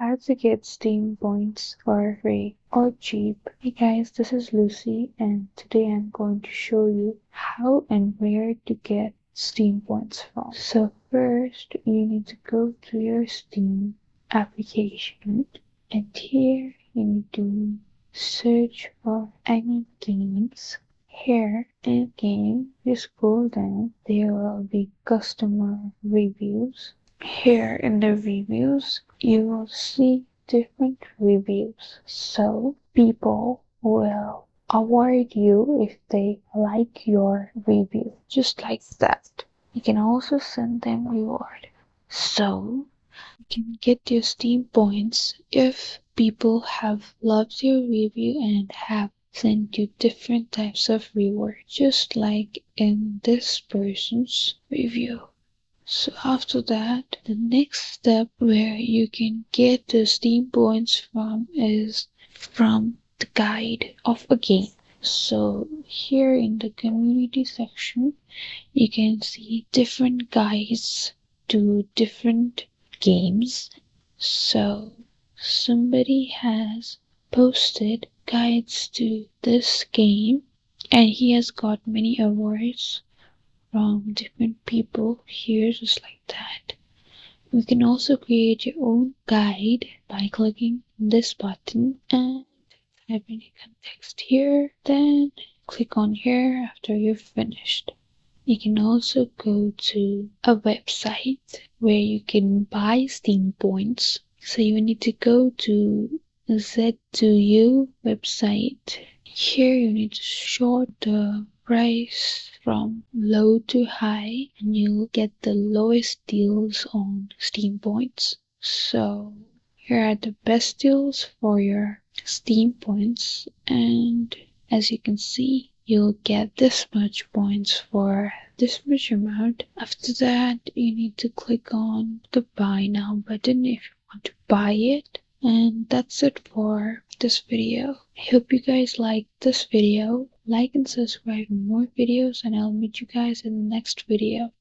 How to get Steam points for free or cheap. Hey guys, this is Lucy and today I'm going to show you how and where to get Steam points from. So first you need to go to your Steam application and here you need to search for any games. Here in game, you scroll down, there will be customer reviews. Here in the reviews, you will see different reviews. So people will award you if they like your review. Just like that. You can also send them reward. So you can get your Steam points if people have loved your review and have sent you different types of rewards, just like in this person's review. So after that, the next step where you can get the Steam points from is from the guide of a game. So here in the community section, you can see different guides to different games. So somebody has posted guides to this game and he has got many awards from different people here, just like that. You can also create your own guide by clicking this button and typing a context here, then click on here after you've finished. You can also go to a website where you can buy Steam points. So you need to go to Z2U website. Here you need to sort the price from low to high and you'll get the lowest deals on Steam points. So here are the best deals for your Steam points, and as you can see, you'll get this much points for this much amount. After that, you need to click on the buy now button if you want to buy it. And that's it for this video. I hope you guys liked this video. Like and subscribe for more videos and I'll meet you guys in the next video.